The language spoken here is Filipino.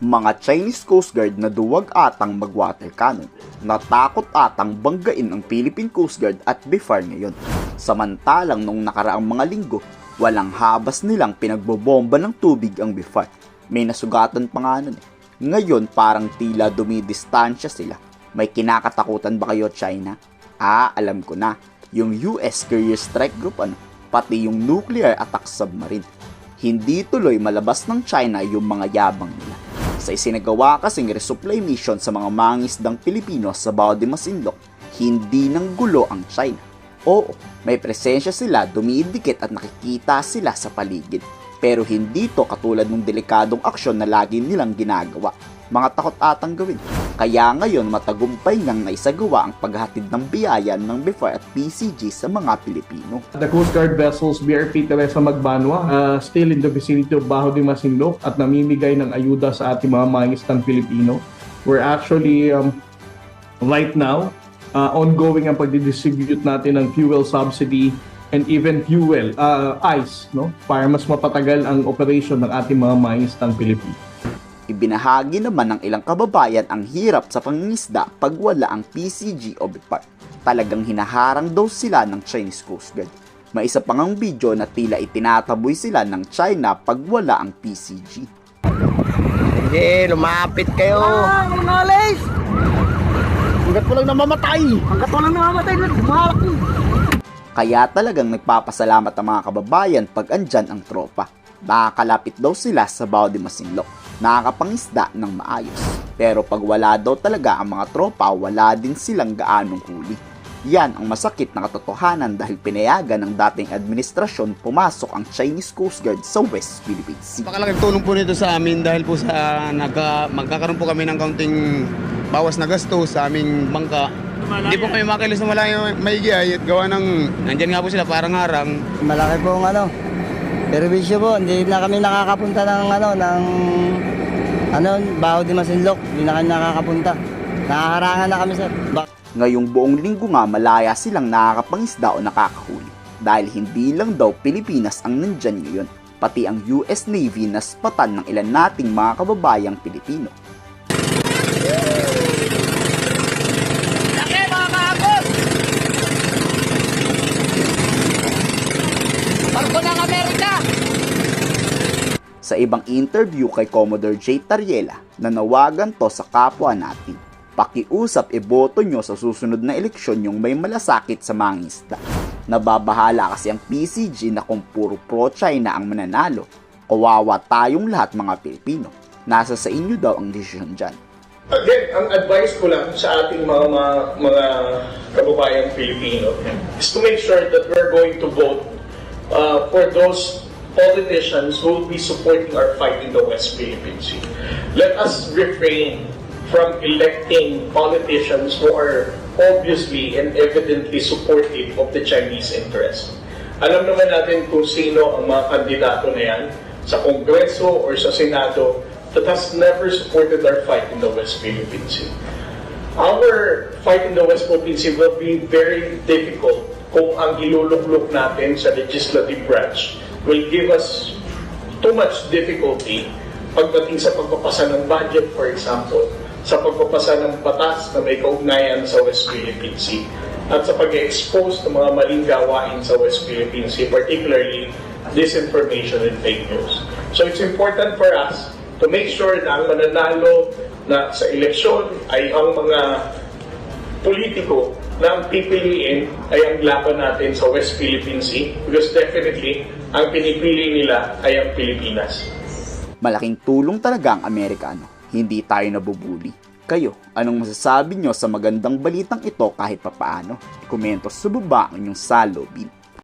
Mga Chinese Coast Guard na duwag atang mag-water cannon. Natakot atang banggain ang Philippine Coast Guard at BIFAR ngayon. Samantalang nung nakaraang mga linggo, walang habas nilang pinagbobomba ng tubig ang BIFAR. May nasugatan pa nga nun. Ngayon parang tila dumidistansya sila. May kinakatakutan ba kayo, China? Alam ko na. Yung US Carrier Strike Group pati yung nuclear attack submarine. Hindi tuloy malabas ng China yung mga yabang nila. Sa isinagawa kasing resupply mission sa mga mangisdang Pilipino sa Bao de Masinloc, hindi nang gulo ang China. Oo, may presensya sila, dumidikit at nakikita sila sa paligid. Pero hindi to katulad ng delikadong aksyon na lagi nilang ginagawa. Mga takot atang gawin. Kaya ngayon matagumpay ngang naisagawa ang paghatid ng biyaya ng BIFAR at PCG sa mga Pilipino. The Coast Guard vessels BRP Teresa Magbanwa still in the vicinity of Bao de Masinloc at namimigay ng ayuda sa ating mga mangisdang Pilipino. We're actually right now ongoing ang pagdidistribute natin ng fuel subsidy and even fuel, ice, para mas mapatagal ang operation ng ating mga mangisdang Pilipino. Ibinahagi naman ng ilang kababayan ang hirap sa pangingisda pag wala ang PCG o BIFAR. Talagang hinaharang daw sila ng Chinese Coast Guard. May isa pang ang video na tila itinataboy sila ng China pag wala ang PCG. Sige, lumapit kayo. Inalis! Hanggat walang namamatay. Hanggat walang namamatay, gumalak mo. Kaya talagang nagpapasalamat ang mga kababayan pag andyan ang tropa. Nakakalapit daw sila sa Bao de Masinloc. Nakakapangisda ng maayos. Pero pag wala daw talaga ang mga tropa, wala din silang gaanong huli. Yan ang masakit na katotohanan dahil pinayagan ng dating administrasyon pumasok ang Chinese Coast Guard sa West Philippine Sea. Napakalaking tulong po nito sa amin dahil po sa magkakaroon po kami ng kaunting bawas na gasto sa aming bangka. Hindi po kami makilos na malayo maigi at gawa ng nandyan nga po sila parang harang. Malaki pong perwisyo po. Hindi na kami nakakapunta ng Bao de Masinloc. Hindi na kami nakakapunta. Nakaharangan na kami, sir. Ngayong buong linggo nga malaya silang nakakapangisda o nakakahuli. Dahil hindi lang daw Pilipinas ang nandyan ngayon, pati ang US Navy naspatan ng ilan nating mga kababayang Pilipino. Laki mga kaagos! Barko ng Amerika! Sa ibang interview kay Commodore J. Tariela, nanawagan to sa kapwa natin. Pakiusap iboto nyo sa susunod na eleksyon yung may malasakit sa mangisda. Nababahala kasi ang PCG na kung puro pro-China ang mananalo. Kawawa tayong lahat mga Pilipino. Nasa sa inyo daw ang desisyon dyan. Again, ang advice ko lang sa ating mga kababayang Pilipino is to make sure that we're going to vote for those politicians who will be supporting our fight in the West Philippine Sea. Let us refrain from electing politicians who are obviously and evidently supportive of the Chinese interest. Alam naman natin kung sino ang mga kandidato na yan sa Kongreso or sa Senado that has never supported our fight in the West Philippine Sea. Our fight in the West Philippine Sea will be very difficult kung ang iluluklok natin sa legislative branch will give us too much difficulty pagdating sa pagpapasa ng budget, for example, sa pagpapasa ng batas na may kaugnayan sa West Philippine Sea, at sa pag-expose ng mga maling gawain sa West Philippine Sea, particularly disinformation and fake news. So it's important for us to make sure na ang mananalo na sa eleksyon ay ang mga politiko na ang pipiliin ay ang laban natin sa West Philippine Sea, because definitely ang pinipili nila ay ang Pilipinas. Malaking tulong talaga ang Amerikano. Hindi tayo nabubuli. Kayo, anong masasabi nyo sa magandang balitang ito kahit papaano? Ikomento sa baba ang inyong salobin.